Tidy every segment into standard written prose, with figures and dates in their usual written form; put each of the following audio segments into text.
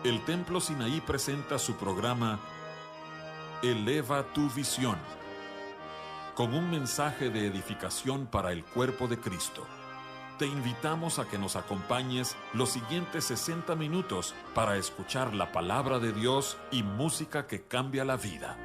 El Templo Sinaí presenta su programa Eleva tu visión, con un mensaje de edificación para el cuerpo de Cristo. Te invitamos a que nos acompañes los siguientes 60 minutos para escuchar la palabra de Dios y música que cambia la vida.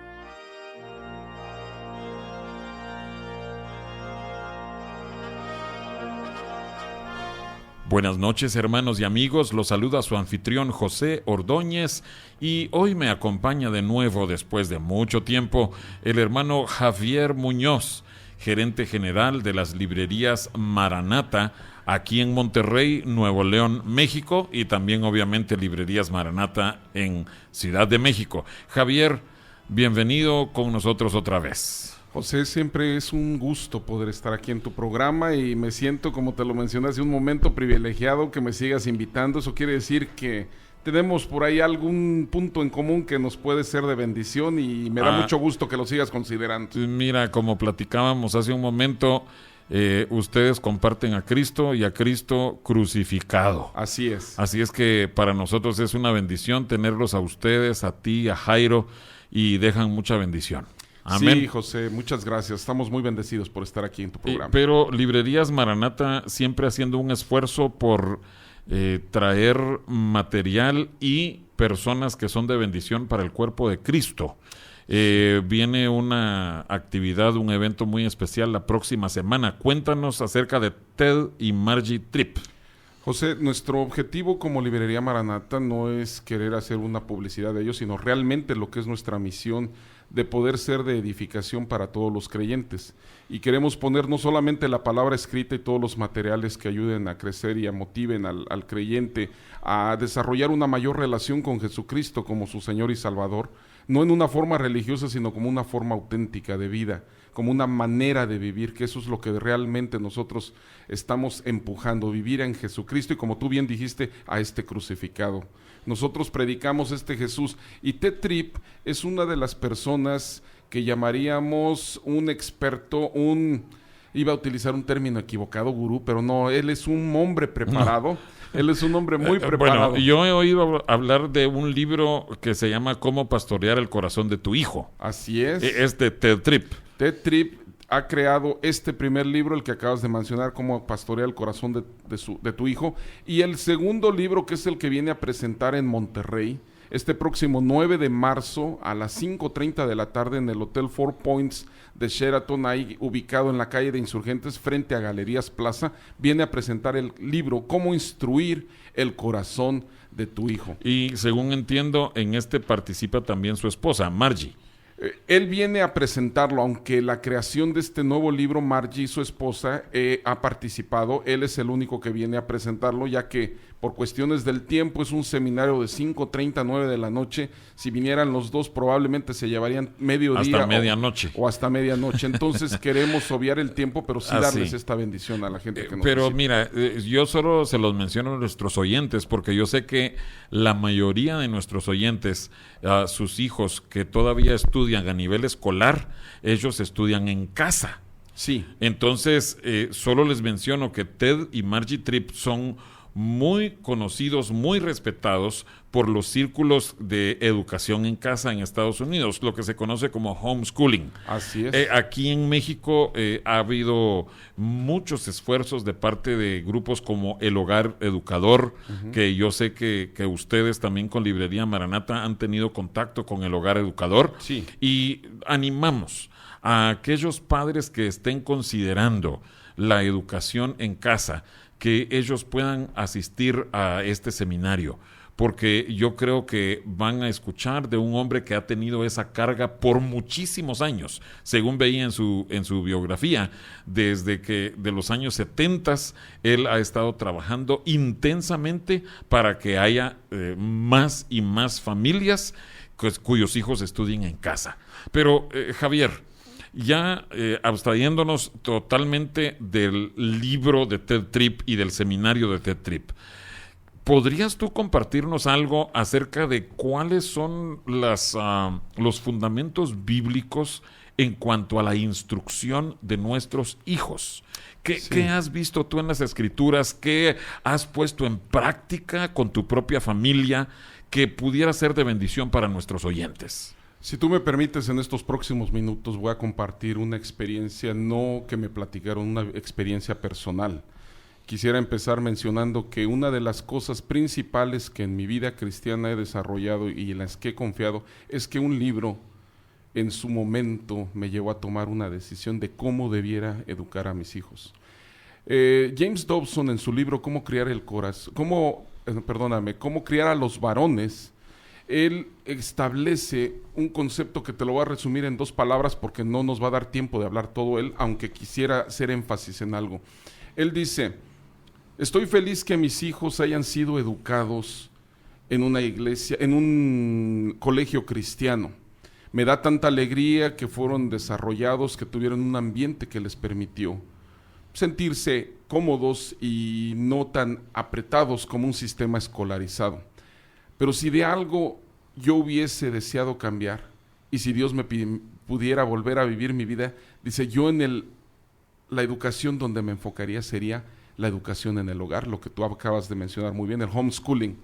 Buenas noches, hermanos y amigos, los saluda su anfitrión José Ordóñez y hoy me acompaña de nuevo, después de mucho tiempo, el hermano Javier Muñoz, gerente general de las librerías Maranata, aquí en Monterrey, Nuevo León, México, y también obviamente librerías Maranata en Ciudad de México. Javier, bienvenido con nosotros otra vez. José, siempre es un gusto poder estar aquí en tu programa y me siento, como te lo mencioné hace un momento, privilegiado que me sigas invitando. Eso quiere decir que tenemos por ahí algún punto en común que nos puede ser de bendición y me da mucho gusto que lo sigas considerando. Mira, como platicábamos hace un momento, ustedes comparten a Cristo y a Cristo crucificado. Así es. Así es que para nosotros es una bendición tenerlos a ustedes, a ti, a Jairo, y dejan mucha bendición. Amén. Sí, José, muchas gracias. Estamos muy bendecidos por estar aquí en tu programa. Pero Librerías Maranata siempre haciendo un esfuerzo por traer material y personas que son de bendición para el cuerpo de Cristo. Viene una actividad, un evento muy especial la próxima semana. Cuéntanos acerca de Ted y Margie Tripp. José, nuestro objetivo como Librería Maranata no es querer hacer una publicidad de ellos, sino realmente lo que es nuestra misión de poder ser de edificación para todos los creyentes. Y queremos poner no solamente la palabra escrita y todos los materiales que ayuden a crecer y a motiven al creyente a desarrollar una mayor relación con Jesucristo como su Señor y Salvador, no en una forma religiosa, sino como una forma auténtica de vida, como una manera de vivir, que eso es lo que realmente nosotros estamos empujando, vivir en Jesucristo y, como tú bien dijiste, a este crucificado. Nosotros predicamos este Jesús y Ted Tripp es una de las personas que llamaríamos un experto, iba a utilizar un término equivocado, gurú, pero no, él es un hombre preparado. No. Él es un hombre muy preparado. Bueno, yo he oído hablar de un libro que se llama Cómo pastorear el corazón de tu hijo. Así es. Es de Ted Tripp. Ted Tripp ha creado este primer libro, el que acabas de mencionar, Cómo pastorear el corazón de tu hijo, y el segundo libro, que es el que viene a presentar en Monterrey, este próximo 9 de marzo a las 5:30 de la tarde en el Hotel Four Points de Sheraton, ahí ubicado en la calle de Insurgentes frente a Galerías Plaza, viene a presentar el libro Cómo instruir el corazón de tu hijo. Y según entiendo, en este participa también su esposa, Margie. Él viene a presentarlo, aunque la creación de este nuevo libro, Margie, su esposa, ha participado. Él es el único que viene a presentarlo, ya que por cuestiones del tiempo es un seminario de 5:30 a 9 de la noche. Si vinieran los dos, probablemente se llevarían mediodía. Hasta medianoche. O hasta medianoche. Entonces queremos obviar el tiempo, pero sí darles esta bendición a la gente que nos Pero visita. mira, yo solo se los menciono a nuestros oyentes, porque yo sé que la mayoría de nuestros oyentes, sus hijos que todavía estudian a nivel escolar, ellos estudian en casa. Sí. Entonces, solo les menciono que Ted y Margie Tripp son muy conocidos, muy respetados por los círculos de educación en casa en Estados Unidos, lo que se conoce como homeschooling. Así es. Aquí en México ha habido muchos esfuerzos de parte de grupos como El Hogar Educador, que yo sé que ustedes también con Librería Maranata han tenido contacto con El Hogar Educador. Sí. Y animamos a aquellos padres que estén considerando la educación en casa, que ellos puedan asistir a este seminario, porque yo creo que van a escuchar de un hombre que ha tenido esa carga por muchísimos años, según veía en su biografía, desde que de los años 70 él ha estado trabajando intensamente para que haya más y más familias cuyos hijos estudien en casa. Pero Javier, ya abstrayéndonos totalmente del libro de Ted Tripp y del seminario de Ted Tripp, ¿podrías tú compartirnos algo acerca de cuáles son los fundamentos bíblicos en cuanto a la instrucción de nuestros hijos? ¿Qué has visto tú en las Escrituras? ¿Qué has puesto en práctica con tu propia familia? que pudiera ser de bendición para nuestros oyentes? Si tú me permites, en estos próximos minutos voy a compartir una experiencia, no que me platicaron, una experiencia personal. Quisiera empezar mencionando que una de las cosas principales que en mi vida cristiana he desarrollado y en las que he confiado es que un libro en su momento me llevó a tomar una decisión de cómo debiera educar a mis hijos. James Dobson, en su libro Cómo criar cómo criar a los varones, él establece un concepto que te lo voy a resumir en 2 palabras porque no nos va a dar tiempo de hablar todo él, aunque quisiera hacer énfasis en algo. Él dice: estoy feliz que mis hijos hayan sido educados en una iglesia, en un colegio cristiano. Me da tanta alegría que fueron desarrollados, que tuvieron un ambiente que les permitió sentirse cómodos y no tan apretados como un sistema escolarizado. Pero si de algo yo hubiese deseado cambiar, y si Dios me pudiera volver a vivir mi vida, dice, yo la educación donde me enfocaría sería la educación en el hogar, lo que tú acabas de mencionar muy bien, el homeschooling.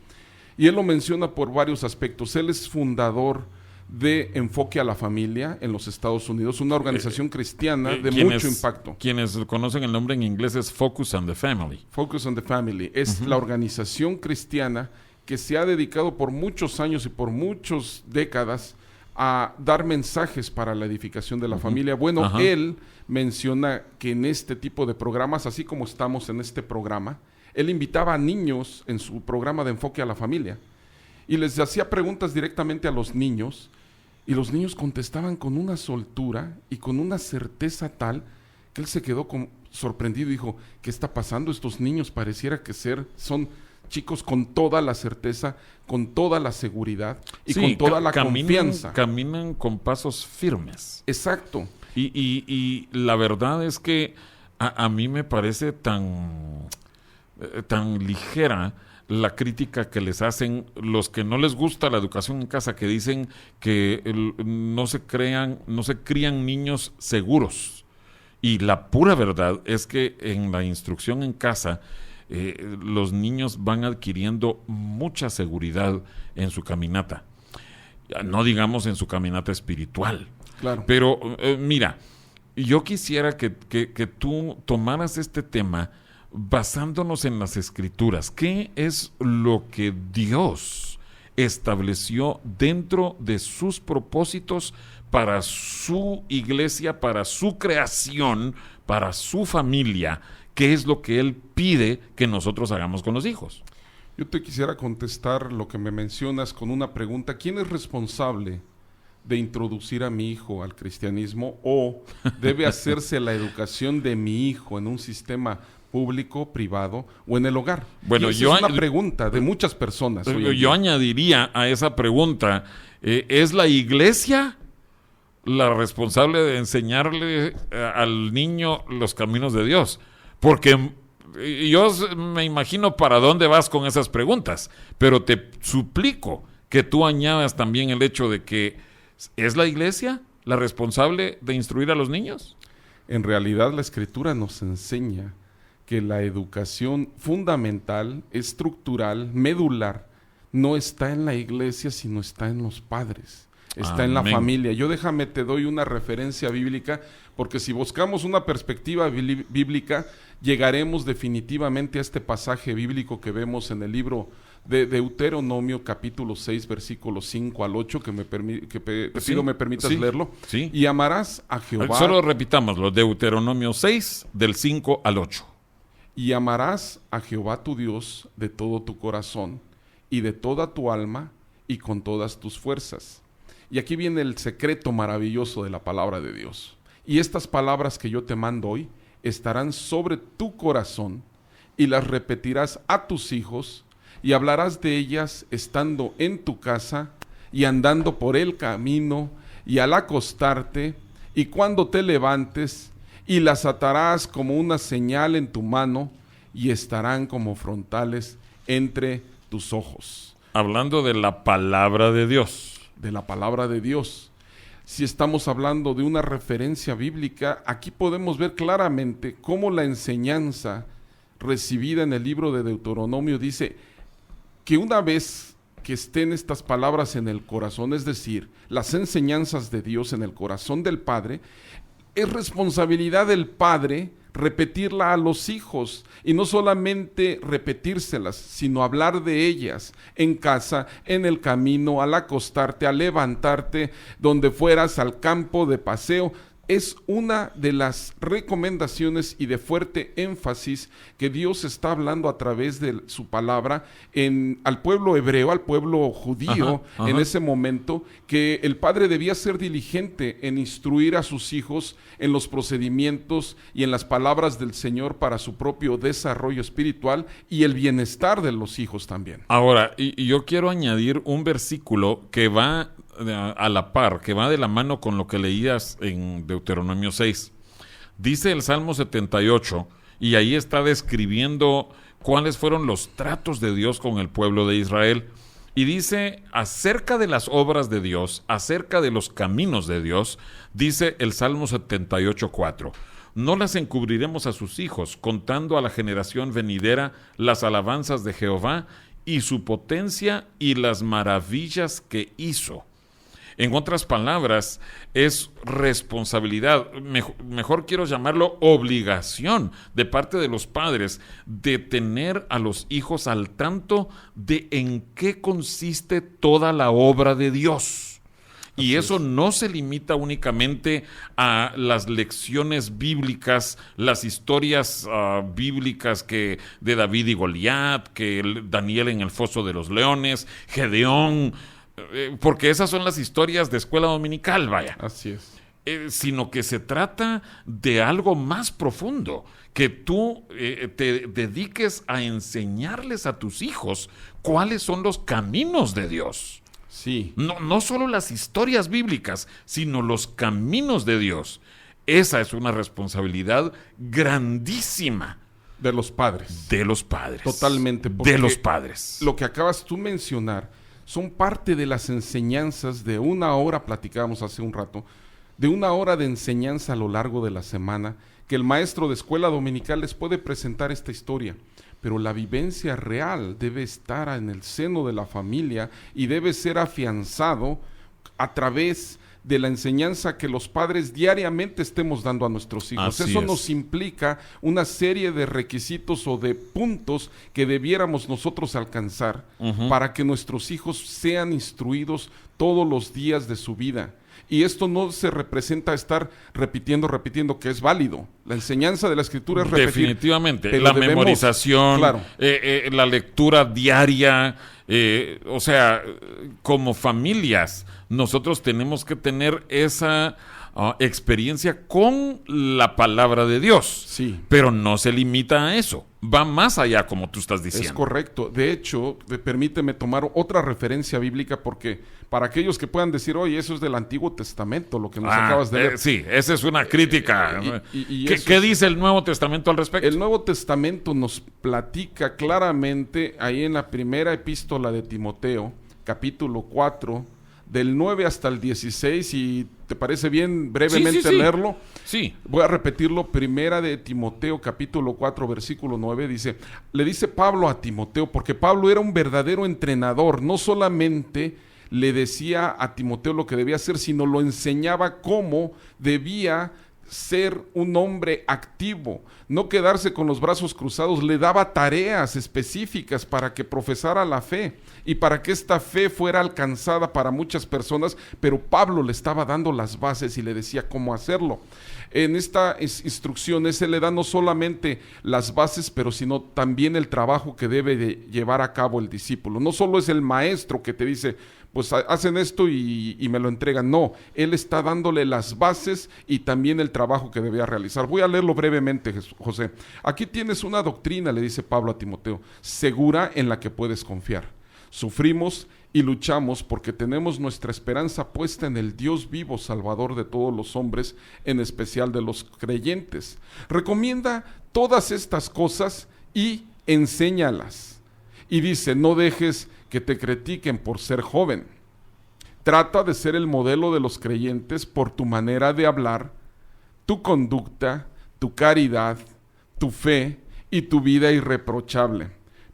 Y él lo menciona por varios aspectos. Él es fundador de Enfoque a la Familia en los Estados Unidos, una organización cristiana de mucho impacto. Quienes conocen el nombre en inglés es Focus on the Family. Focus on the Family es la organización cristiana que se ha dedicado por muchos años y por muchas décadas a dar mensajes para la edificación de la familia. Bueno, él menciona que en este tipo de programas, así como estamos en este programa, él invitaba a niños en su programa de Enfoque a la Familia y les hacía preguntas directamente a los niños, y los niños contestaban con una soltura y con una certeza tal que él se quedó sorprendido y dijo, ¿qué está pasando? Estos niños pareciera que son chicos con toda la certeza, con toda la seguridad y con toda la confianza. Caminan con pasos firmes. Exacto. Y la verdad es que a mí me parece tan ligera la crítica que les hacen los que no les gusta la educación en casa, que dicen que no se crían niños seguros. Y la pura verdad es que en la instrucción en casa, los niños van adquiriendo mucha seguridad en su caminata. No digamos en su caminata espiritual. Claro. Pero mira, yo quisiera que tú tomaras este tema basándonos en las Escrituras. ¿Qué es lo que Dios estableció dentro de sus propósitos para su iglesia, para su creación, para su familia? ¿Qué es lo que Él pide que nosotros hagamos con los hijos? Yo te quisiera contestar lo que me mencionas con una pregunta. ¿Quién es responsable de introducir a mi hijo al cristianismo, o debe hacerse la educación de mi hijo en un sistema público, privado o en el hogar? Bueno, es una pregunta de muchas personas. Yo añadiría a esa pregunta, ¿es la iglesia la responsable de enseñarle al niño los caminos de Dios? Porque yo me imagino para dónde vas con esas preguntas, pero te suplico que tú añadas también el hecho de que ¿es la iglesia la responsable de instruir a los niños? En realidad la Escritura nos enseña que la educación fundamental, estructural, medular, no está en la iglesia, sino está en los padres, está en la familia. Yo te doy una referencia bíblica, porque si buscamos una perspectiva bíblica, llegaremos definitivamente a este pasaje bíblico que vemos en el libro de Deuteronomio, capítulo 6, versículos 5 al 8, que te pido me permitas leerlo. Sí. Y amarás a Jehová. Solo repitámoslo, Deuteronomio 6, del 5 al 8. Y amarás a Jehová tu Dios de todo tu corazón y de toda tu alma y con todas tus fuerzas. Y aquí viene el secreto maravilloso de la palabra de Dios. Y estas palabras que yo te mando hoy estarán sobre tu corazón y las repetirás a tus hijos y hablarás de ellas estando en tu casa y andando por el camino y al acostarte y cuando te levantes, y las atarás como una señal en tu mano y estarán como frontales entre tus ojos. Hablando de la palabra de Dios. De la palabra de Dios. Si estamos hablando de una referencia bíblica, aquí podemos ver claramente cómo la enseñanza recibida en el libro de Deuteronomio dice que una vez que estén estas palabras en el corazón, es decir, las enseñanzas de Dios en el corazón del padre, es responsabilidad del padre repetirla a los hijos, y no solamente repetírselas, sino hablar de ellas en casa, en el camino, al acostarte, al levantarte, donde fueras, al campo de paseo. Es una de las recomendaciones y de fuerte énfasis que Dios está hablando a través de su palabra al pueblo hebreo, al pueblo judío, en ese momento, que el padre debía ser diligente en instruir a sus hijos en los procedimientos y en las palabras del Señor para su propio desarrollo espiritual y el bienestar de los hijos también. Ahora, y yo quiero añadir un versículo que va a la par, que va de la mano con lo que leías en Deuteronomio 6. Dice el Salmo 78, y ahí está describiendo cuáles fueron los tratos de Dios con el pueblo de Israel. Y dice, acerca de las obras de Dios, acerca de los caminos de Dios, dice el Salmo 78:4. No las encubriremos a sus hijos, contando a la generación venidera las alabanzas de Jehová y su potencia y las maravillas que hizo. En otras palabras, es responsabilidad, mejor quiero llamarlo obligación de parte de los padres de tener a los hijos al tanto de en qué consiste toda la obra de Dios. Y eso no se limita únicamente a las lecciones bíblicas, las historias bíblicas que de David y Goliat, que Daniel en el foso de los leones, Gedeón, porque esas son las historias de escuela dominical, vaya. Así es. Sino que se trata de algo más profundo, que tú te dediques a enseñarles a tus hijos cuáles son los caminos de Dios. Sí. No solo las historias bíblicas, sino los caminos de Dios. Esa es una responsabilidad grandísima. De los padres. De los padres. Totalmente. De los padres. Lo que acabas tú mencionar son parte de las enseñanzas de una hora, platicábamos hace un rato, de una hora de enseñanza a lo largo de la semana, que el maestro de escuela dominical les puede presentar esta historia. Pero la vivencia real debe estar en el seno de la familia y debe ser afianzado a través de la enseñanza que los padres diariamente estemos dando a nuestros hijos. Eso nos implica una serie de requisitos o de puntos que debiéramos nosotros alcanzar para que nuestros hijos sean instruidos todos los días de su vida. Y esto no se representa estar repitiendo, que es válido. La enseñanza de la Escritura es repetir. Definitivamente. La memorización, claro, la lectura diaria. O sea, como familias, nosotros tenemos que tener esa experiencia con la palabra de Dios. Sí. Pero no se limita a eso. Va más allá, como tú estás diciendo. Es correcto. De hecho, permíteme tomar otra referencia bíblica, porque para aquellos que puedan decir, oye, eso es del Antiguo Testamento, lo que nos acabas de leer. Sí, esa es una crítica. ¿Qué dice el Nuevo Testamento al respecto? El Nuevo Testamento nos platica claramente ahí en la primera epístola de Timoteo, capítulo 4, del 9 hasta el 16, y ¿te parece bien brevemente leerlo? Sí. Voy a repetirlo. Primera de Timoteo, capítulo 4, versículo 9, le dice Pablo a Timoteo, porque Pablo era un verdadero entrenador, no solamente le decía a Timoteo lo que debía hacer, sino lo enseñaba cómo debía ser un hombre activo, no quedarse con los brazos cruzados. Le daba tareas específicas para que profesara la fe y para que esta fe fuera alcanzada para muchas personas, pero Pablo le estaba dando las bases y le decía cómo hacerlo. En estas instrucciones él le da no solamente las bases, pero sino también el trabajo que debe de llevar a cabo el discípulo. No solo es el maestro que te dice, pues hacen esto y me lo entregan. No, él está dándole las bases y también el trabajo que debía realizar. Voy a leerlo brevemente, José. Aquí tienes una doctrina, le dice Pablo a Timoteo, segura, en la que puedes confiar. Sufrimos y luchamos porque tenemos nuestra esperanza puesta en el Dios vivo, Salvador de todos los hombres, en especial de los creyentes. Recomienda todas estas cosas y enséñalas. Y dice, no dejes que te critiquen por ser joven. Trata de ser el modelo de los creyentes por tu manera de hablar, tu conducta, tu caridad, tu fe y tu vida irreprochable.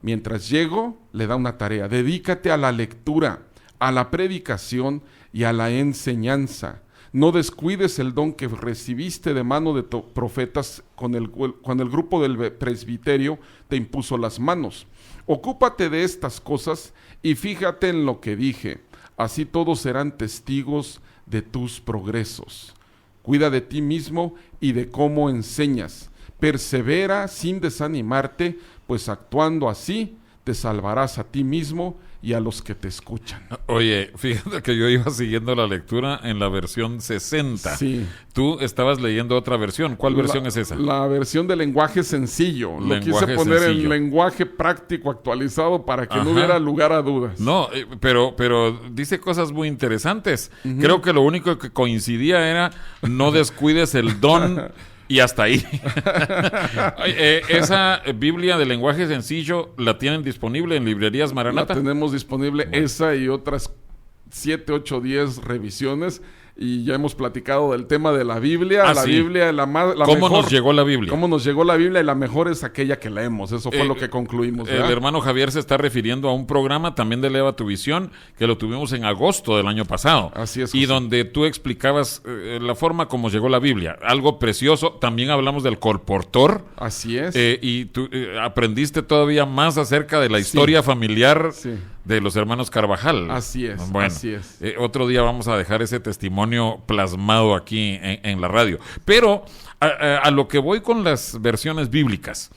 Mientras llego, le da una tarea. Dedícate a la lectura, a la predicación y a la enseñanza. No descuides el don que recibiste de mano de profetas cuando el grupo del presbiterio te impuso las manos. Ocúpate de estas cosas y fíjate en lo que dije. Así todos serán testigos de tus progresos. Cuida de ti mismo y de cómo enseñas. Persevera sin desanimarte, pues actuando así te salvarás a ti mismo y a los que te escuchan. Oye, fíjate que yo iba siguiendo la lectura en la versión 60. Sí. Tú estabas leyendo otra versión. ¿Cuál versión es esa? La versión de lenguaje sencillo. Lo quise poner en lenguaje práctico actualizado para que no hubiera lugar a dudas. No, pero dice cosas muy interesantes. Creo que lo único que coincidía era no descuides el don. Y hasta ahí. Esa Biblia de lenguaje sencillo, ¿la tienen disponible en librerías Maranata? La tenemos disponible, esa y otras 7, 8, 10 revisiones. Y ya hemos platicado del tema de la Biblia. La Biblia, la ¿Cómo nos llegó la Biblia? ¿Cómo nos llegó la Biblia? Y la mejor es aquella que leemos. Eso fue lo que concluimos, ¿verdad? El hermano Javier se está refiriendo a un programa también de Eleva tu Visión, que lo tuvimos en agosto del año pasado. Así es, José. Y donde tú explicabas la forma como llegó la Biblia. Algo precioso. También hablamos del colportor. Así es. Y tú aprendiste todavía más acerca de la historia familiar de los hermanos Carvajal. Así es, bueno, así es. Otro día vamos a dejar ese testimonio plasmado aquí en la radio. Pero a lo que voy con las versiones bíblicas,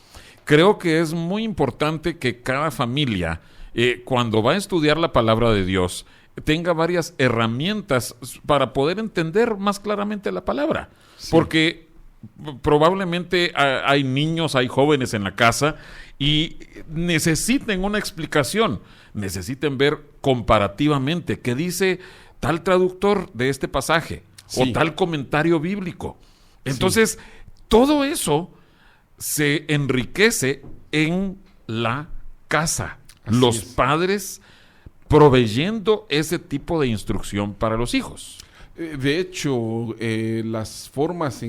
creo que es muy importante que cada familia, cuando va a estudiar la palabra de Dios, tenga varias herramientas para poder entender más claramente la palabra. Sí. Porque probablemente hay niños, hay jóvenes en la casa y necesiten una explicación, necesiten ver comparativamente qué dice tal traductor de este pasaje o tal comentario bíblico. Entonces, todo eso se enriquece en la casa. Los padres proveyendo ese tipo de instrucción para los hijos. De hecho, las formas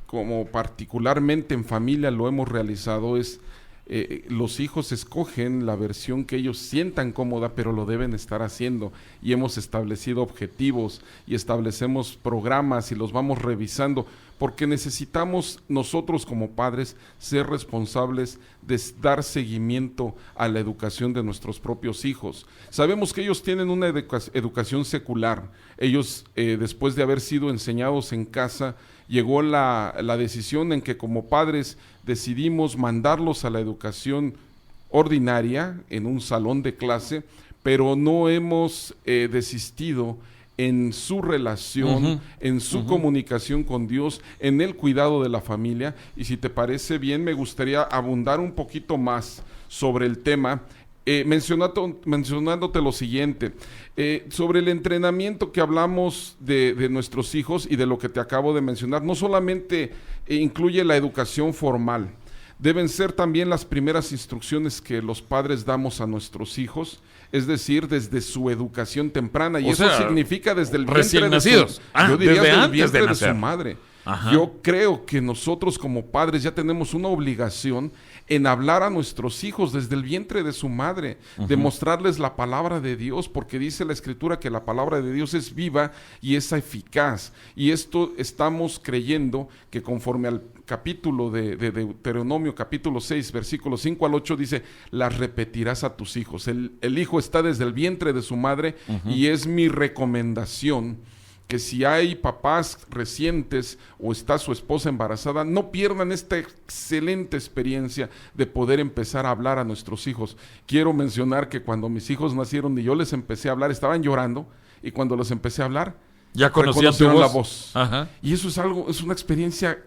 como particularmente en familia lo hemos realizado es los hijos escogen la versión que ellos sientan cómoda, pero lo deben estar haciendo, y hemos establecido objetivos y establecemos programas y los vamos revisando, porque necesitamos nosotros como padres ser responsables de dar seguimiento a la educación de nuestros propios hijos. Sabemos que ellos tienen una educación secular. Ellos, después de haber sido enseñados en casa, llegó la decisión en que como padres decidimos mandarlos a la educación ordinaria en un salón de clase, pero no hemos desistido en su relación, en su comunicación con Dios, en el cuidado de la familia. Y si te parece bien, me gustaría abundar un poquito más sobre el tema, mencionándote lo siguiente, sobre el entrenamiento que hablamos de nuestros hijos y de lo que te acabo de mencionar. No solamente incluye la educación formal, deben ser también las primeras instrucciones que los padres damos a nuestros hijos, es decir, desde su educación temprana, y eso significa desde el vientre de su, yo diría desde el vientre de su madre. Ajá. Yo creo que nosotros como padres ya tenemos una obligación en hablar a nuestros hijos desde el vientre de su madre, de mostrarles la palabra de Dios, porque dice la Escritura que la palabra de Dios es viva y es eficaz, y esto estamos creyendo que conforme al capítulo de Deuteronomio, capítulo 6, versículos 5 al 8, dice, las repetirás a tus hijos. El hijo está desde el vientre de su madre, y es mi recomendación que si hay papás recientes o está su esposa embarazada, no pierdan esta excelente experiencia de poder empezar a hablar a nuestros hijos. Quiero mencionar que cuando mis hijos nacieron y yo les empecé a hablar, estaban llorando, y cuando los empecé a hablar, ya conocieron la voz. Ajá. Y eso es una experiencia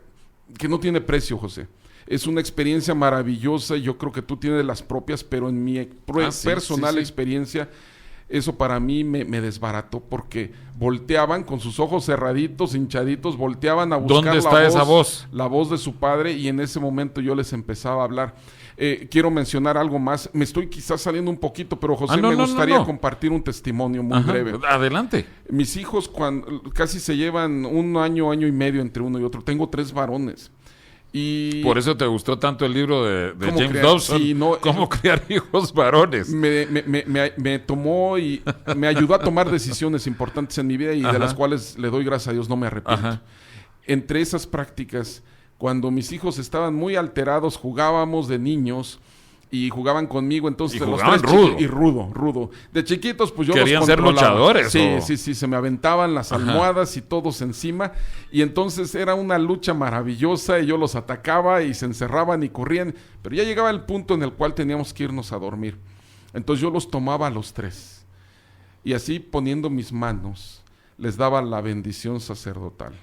que no tiene precio, José. Es una experiencia maravillosa, y yo creo que tú tienes las propias, pero en mi personal experiencia, eso para mí me desbarató, porque volteaban con sus ojos cerraditos, hinchaditos, volteaban a buscar ¿dónde está esa voz? La voz de su padre, y en ese momento yo les empezaba a hablar. Quiero mencionar algo más. Me estoy quizás saliendo un poquito, pero José, me gustaría compartir un testimonio muy breve. Adelante. Mis hijos casi se llevan un año y medio entre uno y otro. Tengo 3 varones. Y por eso te gustó tanto el libro de ¿Cómo James crear? Dobson, Sí, no, Cómo criar hijos varones. me tomó y me ayudó a tomar decisiones importantes en mi vida y de Ajá. las cuales le doy gracias a Dios, no me arrepiento. Ajá. Entre esas prácticas, cuando mis hijos estaban muy alterados, jugábamos de niños y jugaban conmigo, entonces Y los jugaban tres rudo. y rudo. De chiquitos, pues yo ¿Querían los ser controlaba. luchadores, Sí, o? sí, se me aventaban las Ajá. almohadas y todos encima, y entonces era una lucha maravillosa y yo los atacaba y se encerraban y corrían, pero ya llegaba el punto en el cual teníamos que irnos a dormir. Entonces yo los tomaba a los tres y así poniendo mis manos les daba la bendición sacerdotal.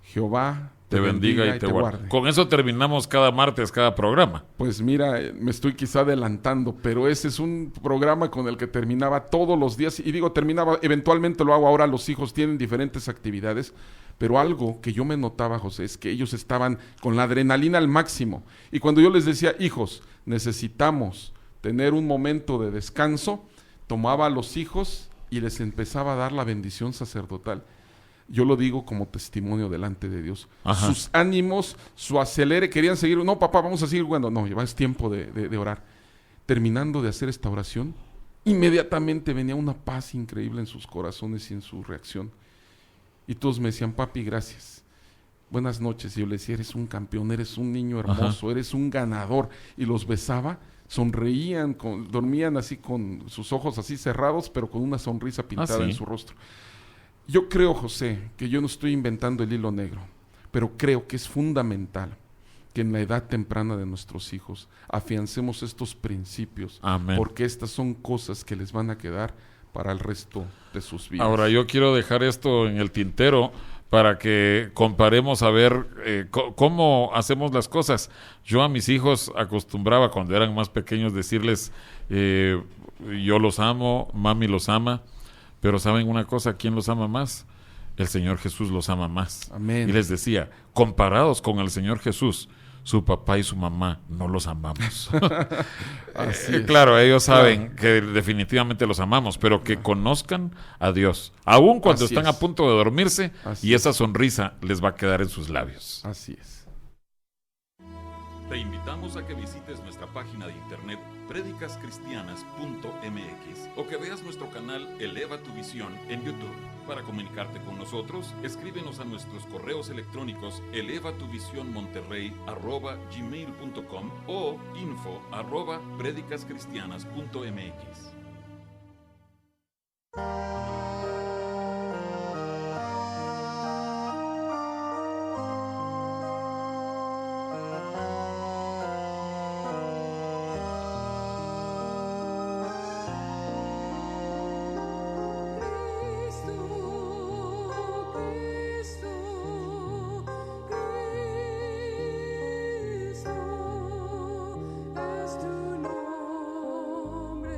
Jehová Te bendiga y te guarde. Con eso terminamos cada martes, cada programa. Pues mira, me estoy quizá adelantando, pero ese es un programa con el que terminaba todos los días. Y digo, terminaba, eventualmente lo hago ahora, los hijos tienen diferentes actividades, pero algo que yo me notaba, José, es que ellos estaban con la adrenalina al máximo. Y cuando yo les decía, hijos, necesitamos tener un momento de descanso, tomaba a los hijos y les empezaba a dar la bendición sacerdotal. Yo lo digo como testimonio delante de Dios. Ajá. Sus ánimos, su acelere, querían seguir. No, papá, vamos a seguir jugando. No, ya es tiempo de orar. Terminando de hacer esta oración, inmediatamente venía una paz increíble en sus corazones y en su reacción. Y todos me decían, papi, gracias. Buenas noches. Y yo les decía, eres un campeón, eres un niño hermoso, eres un ganador. Y los besaba, sonreían, dormían así con sus ojos así cerrados, pero con una sonrisa pintada ¿sí? en su rostro. Yo creo, José, que yo no estoy inventando el hilo negro, pero creo que es fundamental que en la edad temprana de nuestros hijos afiancemos estos principios, Amén. porque estas son cosas que les van a quedar para el resto de sus vidas. Ahora, yo quiero dejar esto en el tintero para que comparemos a ver cómo hacemos las cosas. Yo a mis hijos acostumbraba cuando eran más pequeños decirles, yo los amo, mami los ama. Pero ¿saben una cosa? ¿Quién los ama más? El Señor Jesús los ama más. Amén. Y les decía, comparados con el Señor Jesús, su papá y su mamá no los amamos. Así es. Claro, ellos saben que definitivamente los amamos, pero que conozcan a Dios, aun cuando Así están es. a punto de dormirse, Así y esa sonrisa les va a quedar en sus labios. Así es. Te invitamos a que visites nuestra página de internet predicascristianas.mx o que veas nuestro canal Eleva tu Visión en YouTube. Para comunicarte con nosotros, escríbenos a nuestros correos electrónicos elevatuvisionmonterrey@gmail.com o info@predicascristianas.mx. Es tu nombre.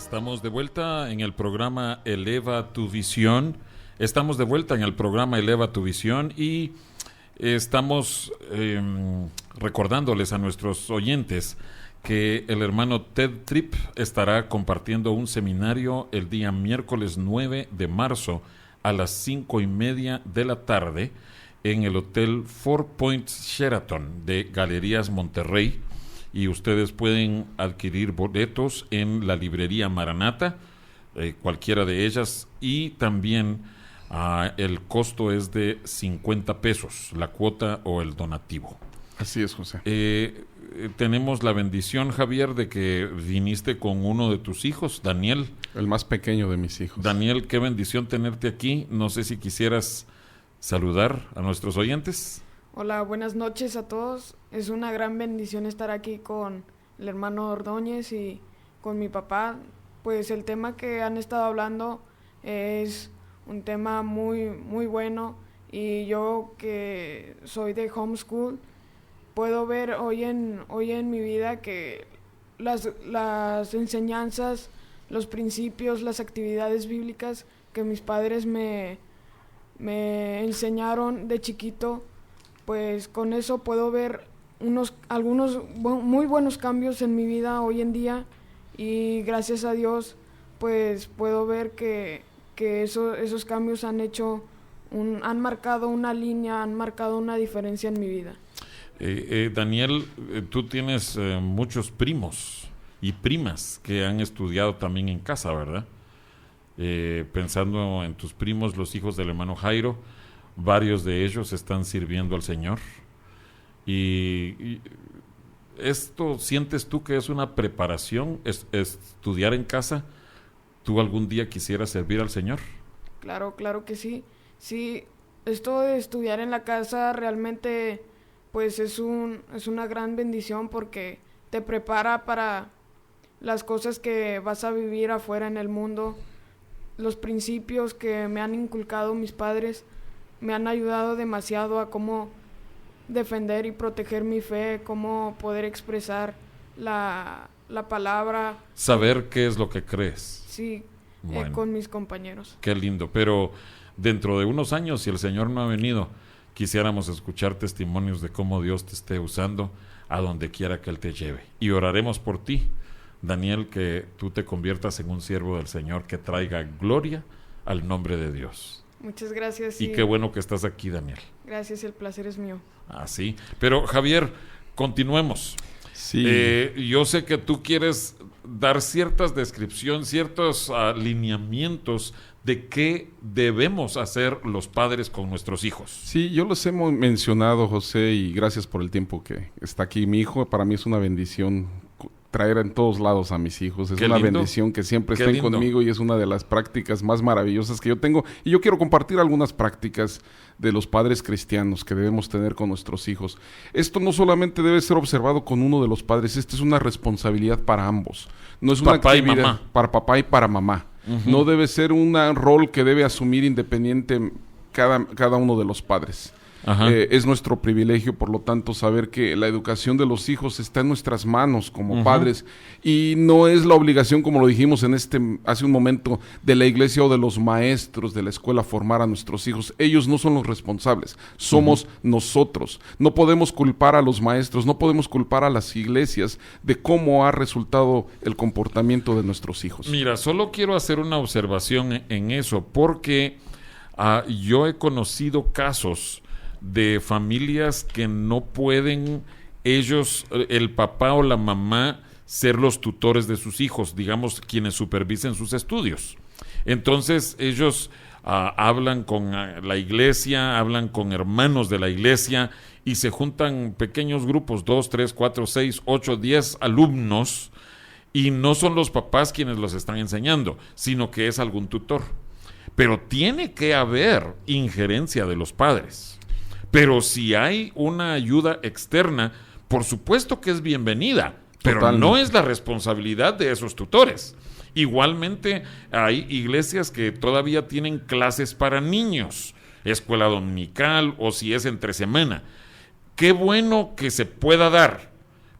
Estamos de vuelta en el programa Eleva tu Visión. Estamos de vuelta en el programa Eleva tu Visión y estamos recordándoles a nuestros oyentes que el hermano Ted Tripp estará compartiendo un seminario el día miércoles 9 de marzo a las 5:30 de la tarde en el Hotel Four Points Sheraton de Galerías Monterrey. Y ustedes pueden adquirir boletos en la librería Maranata, cualquiera de ellas, y también el costo es de 50 pesos, la cuota o el donativo. Así es, José. Tenemos la bendición, Javier, de que viniste con uno de tus hijos, Daniel. El más pequeño de mis hijos. Daniel, qué bendición tenerte aquí. No sé si quisieras saludar a nuestros oyentes. Hola, buenas noches a todos. Es una gran bendición estar aquí con el hermano Ordóñez y con mi papá. Pues el tema que han estado hablando es un tema muy, muy bueno, y yo que soy de homeschool puedo ver hoy en mi vida que las enseñanzas, los principios, las actividades bíblicas que mis padres me enseñaron de chiquito, pues con eso puedo ver algunos muy buenos cambios en mi vida hoy en día, y gracias a Dios pues puedo ver que esos cambios han marcado una línea, han marcado una diferencia en mi vida. Daniel, tú tienes muchos primos y primas que han estudiado también en casa, ¿verdad? Pensando en tus primos, los hijos del hermano Jairo, varios de ellos están sirviendo al Señor. Y ¿esto sientes tú que es una preparación, estudiar en casa? ¿Tú algún día quisieras servir al Señor? Claro que sí. Sí, esto de estudiar en la casa realmente pues es una gran bendición, porque te prepara para las cosas que vas a vivir afuera en el mundo. Los principios que me han inculcado mis padres me han ayudado demasiado a cómo defender y proteger mi fe, cómo poder expresar la palabra. Saber qué es lo que crees. Sí, bueno, con mis compañeros. Qué lindo, pero dentro de unos años, si el Señor no ha venido, quisiéramos escuchar testimonios de cómo Dios te esté usando a donde quiera que Él te lleve. Y oraremos por ti, Daniel, que tú te conviertas en un siervo del Señor que traiga gloria al nombre de Dios. Muchas gracias. Y qué bueno que estás aquí, Daniel. Gracias, el placer es mío. Sí. Pero Javier, continuemos. Sí. Yo sé que tú quieres dar ciertas descripciones, ciertos lineamientos de qué debemos hacer los padres con nuestros hijos. Sí, yo los hemos mencionado, José, y gracias por el tiempo que está aquí mi hijo. Para mí es una bendición traer en todos lados a mis hijos. Es qué una lindo, bendición que siempre qué estén lindo conmigo, y es una de las prácticas más maravillosas que yo tengo. Y yo quiero compartir algunas prácticas de los padres cristianos que debemos tener con nuestros hijos. Esto no solamente debe ser observado con uno de los padres, esta es una responsabilidad para ambos. No es una actividad para papá y para mamá. Uh-huh. No debe ser un rol que debe asumir independiente cada uno de los padres. Es nuestro privilegio, por lo tanto, saber que la educación de los hijos está en nuestras manos como padres, y no es la obligación, como lo dijimos hace un momento, de la iglesia o de los maestros de la escuela formar a nuestros hijos. Ellos no son los responsables, somos nosotros. No podemos culpar a los maestros, no podemos culpar a las iglesias de cómo ha resultado el comportamiento de nuestros hijos. Mira, solo quiero hacer una observación en eso, porque yo he conocido casos de familias que no pueden ellos, el papá o la mamá, ser los tutores de sus hijos, digamos, quienes supervisen sus estudios. Entonces ellos hablan con la iglesia, hablan con hermanos de la iglesia, y se juntan pequeños grupos, 2, 3, 4, 6, 8, 10 alumnos, y no son los papás quienes los están enseñando, sino que es algún tutor. Pero tiene que haber injerencia de los padres. Pero si hay una ayuda externa, por supuesto que es bienvenida, pero totalmente, no es la responsabilidad de esos tutores. Igualmente, hay iglesias que todavía tienen clases para niños, escuela dominical o si es entre semana. Qué bueno que se pueda dar,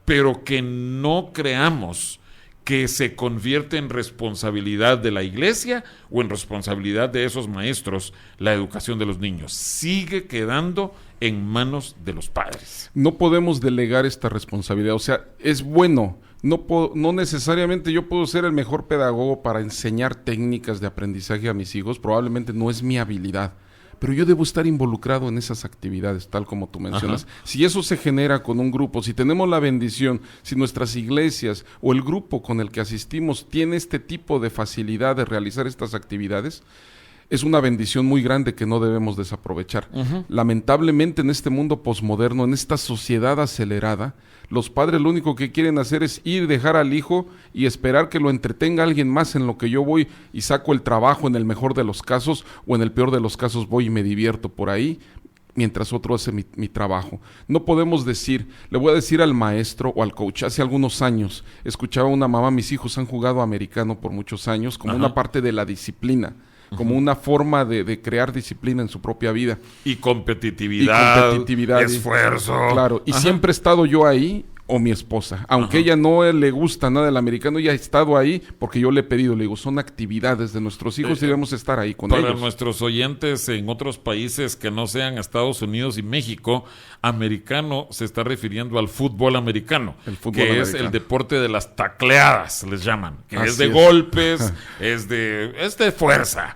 pero que no creamos que se convierte en responsabilidad de la iglesia o en responsabilidad de esos maestros la educación de los niños. Sigue quedando en manos de los padres. No podemos delegar esta responsabilidad, o sea, es bueno, no necesariamente yo puedo ser el mejor pedagogo para enseñar técnicas de aprendizaje a mis hijos, probablemente no es mi habilidad, pero yo debo estar involucrado en esas actividades, tal como tú mencionas. Ajá. Si eso se genera con un grupo, si tenemos la bendición, si nuestras iglesias o el grupo con el que asistimos tiene este tipo de facilidad de realizar estas actividades, es una bendición muy grande que no debemos desaprovechar. Uh-huh. Lamentablemente en este mundo posmoderno, en esta sociedad acelerada, los padres lo único que quieren hacer es ir, dejar al hijo y esperar que lo entretenga alguien más en lo que yo voy y saco el trabajo en el mejor de los casos, o en el peor de los casos voy y me divierto por ahí, mientras otro hace mi trabajo. No podemos decir, le voy a decir al maestro o al coach, hace algunos años escuchaba a una mamá, mis hijos han jugado americano por muchos años, como una parte de la disciplina, como una forma de crear disciplina en su propia vida. Y competitividad, esfuerzo. Claro, y siempre he estado yo ahí, o mi esposa. Aunque ella no le gusta nada del americano, ella ha estado ahí porque yo le he pedido, le digo, son actividades de nuestros hijos y debemos estar ahí con ellos. Para nuestros oyentes en otros países que no sean Estados Unidos y México, americano se está refiriendo al fútbol americano, es el deporte de las tacleadas, les llaman, que es de golpes, es de fuerza.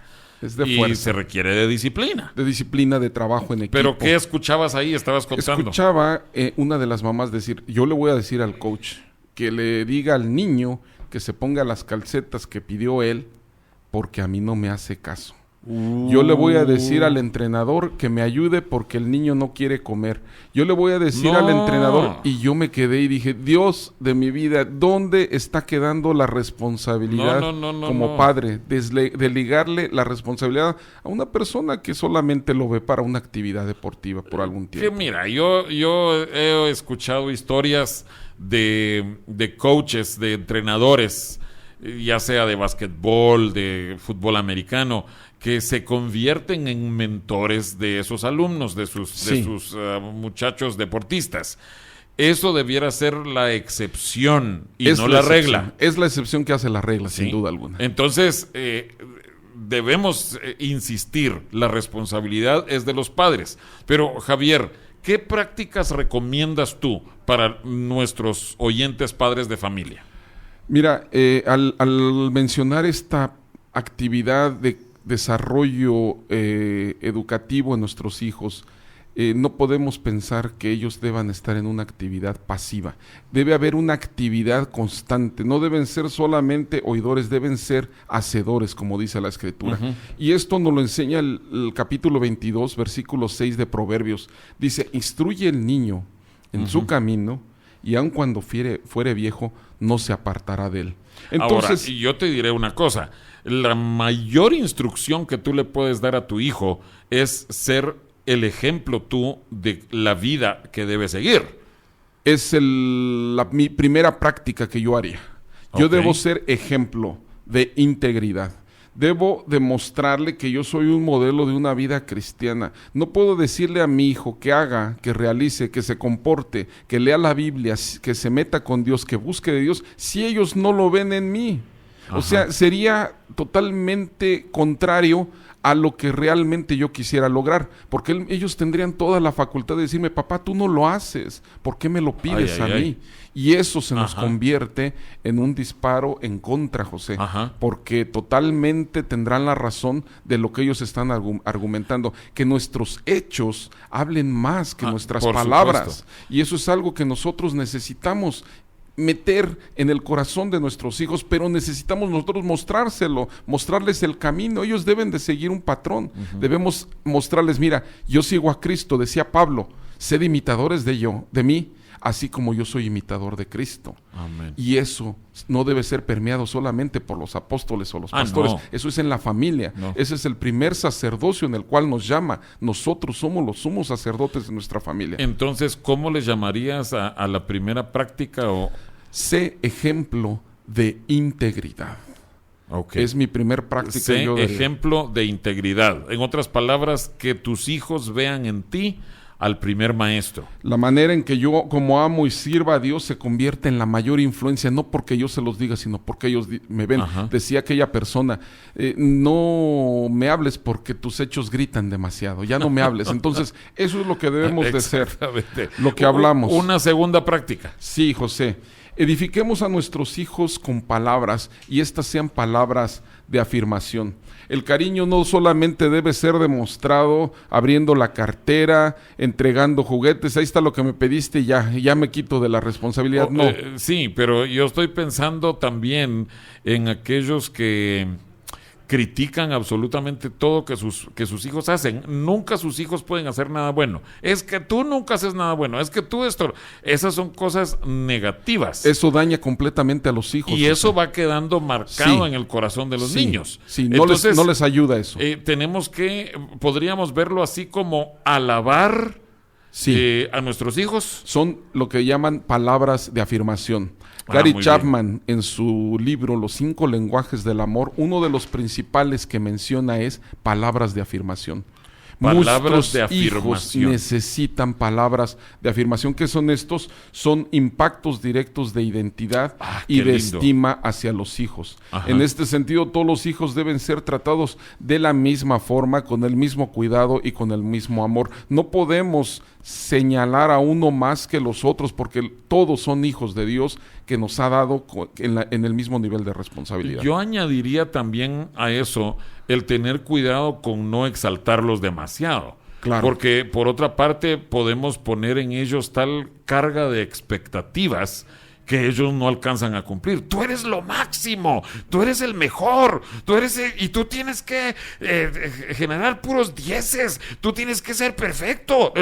Y se requiere de disciplina. De disciplina, de trabajo en equipo. ¿Pero qué escuchabas ahí? Estabas contando. Escuchaba una de las mamás decir, yo le voy a decir al coach que le diga al niño que se ponga las calcetas que pidió él porque a mí no me hace caso. Yo le voy a decir al entrenador que me ayude porque el niño no quiere comer. Yo le voy a decir al entrenador, y yo me quedé y dije, Dios de mi vida, ¿dónde está quedando la responsabilidad como padre? Delegarle la responsabilidad a una persona que solamente lo ve para una actividad deportiva por algún tiempo. Que mira, yo he escuchado historias de coaches, de entrenadores, ya sea de básquetbol, de fútbol americano, que se convierten en mentores de esos alumnos, de sus muchachos deportistas. Eso debiera ser la excepción y no la regla. Es la excepción que hace la regla, sin duda alguna. Entonces, debemos insistir, la responsabilidad es de los padres. Pero, Javier, ¿qué prácticas recomiendas tú para nuestros oyentes padres de familia? Mira, al mencionar esta actividad de desarrollo educativo en nuestros hijos, no podemos pensar que ellos deban estar en una actividad pasiva. Debe haber una actividad constante. No deben ser solamente oidores, deben ser hacedores, como dice la Escritura. Uh-huh. Y esto nos lo enseña el capítulo 22, versículo 6 de Proverbios. Dice, instruye el niño en su camino, y aun cuando fuere viejo, no se apartará de él. Entonces, ahora, y yo te diré una cosa, la mayor instrucción que tú le puedes dar a tu hijo es ser el ejemplo tú de la vida que debe seguir. Es mi primera práctica que yo haría. Yo debo ser ejemplo de integridad. Debo demostrarle que yo soy un modelo de una vida cristiana. No puedo decirle a mi hijo que haga, que realice, que se comporte, que lea la Biblia, que se meta con Dios, que busque de Dios, si ellos no lo ven en mí. Ajá. O sea, sería totalmente contrario a lo que realmente yo quisiera lograr, porque ellos tendrían toda la facultad de decirme, papá, tú no lo haces, ¿por qué me lo pides a mí? Y eso se nos convierte en un disparo en contra, José, porque totalmente tendrán la razón de lo que ellos están argumentando, que nuestros hechos hablen más que nuestras palabras, supuesto. Y eso es algo que nosotros necesitamos meter en el corazón de nuestros hijos, pero necesitamos nosotros mostrarles el camino. Ellos deben de seguir un patrón. Debemos mostrarles, mira, yo sigo a Cristo, decía Pablo, sed imitadores de mí, así como yo soy imitador de Cristo. Amén. Y eso no debe ser permeado solamente por los apóstoles o los pastores. No. Eso es en la familia. No. Ese es el primer sacerdocio en el cual nos llama. Nosotros somos los sumos sacerdotes de nuestra familia. Entonces, ¿cómo le llamarías a la primera práctica? Sé ejemplo de integridad. Okay. Es mi primer práctica. Sé ejemplo de integridad. En otras palabras, que tus hijos vean en ti al primer maestro. La manera en que yo como amo y sirva a Dios se convierte en la mayor influencia, no porque yo se los diga, sino porque ellos me ven. Ajá. Decía aquella persona, no me hables porque tus hechos gritan demasiado, ya no me hables. Entonces, eso es lo que debemos de ser, lo que hablamos. Una segunda práctica. Sí, José. Edifiquemos a nuestros hijos con palabras y estas sean palabras de afirmación. El cariño no solamente debe ser demostrado abriendo la cartera, entregando juguetes, ahí está lo que me pediste y ya me quito de la responsabilidad. No. Sí, pero yo estoy pensando también en aquellos que critican absolutamente todo que sus hijos hacen. Nunca sus hijos pueden hacer nada bueno. Es que tú nunca haces nada bueno. Es que tú esto... Esas son cosas negativas. Eso daña completamente a los hijos. Y eso va quedando marcado en el corazón de los niños. Sí, entonces, no les ayuda eso. Podríamos verlo así como alabar a nuestros hijos. Son lo que llaman palabras de afirmación. Gary Chapman, en su libro Los 5 lenguajes del amor, uno de los principales que menciona es palabras de afirmación. Palabras de afirmación. Hijos necesitan palabras de afirmación. ¿Qué son estos? Son impactos directos de identidad y de estima hacia los hijos. Ajá. En este sentido, todos los hijos deben ser tratados de la misma forma, con el mismo cuidado y con el mismo amor. No podemos señalar a uno más que los otros, porque todos son hijos de Dios que nos ha dado en el mismo nivel de responsabilidad. Yo añadiría también a eso el tener cuidado con no exaltarlos demasiado. Claro. Porque por otra parte podemos poner en ellos tal carga de expectativas que ellos no alcanzan a cumplir. Tú eres lo máximo, tú eres el mejor, y tú tienes que generar puros dieces, tú tienes que ser perfecto.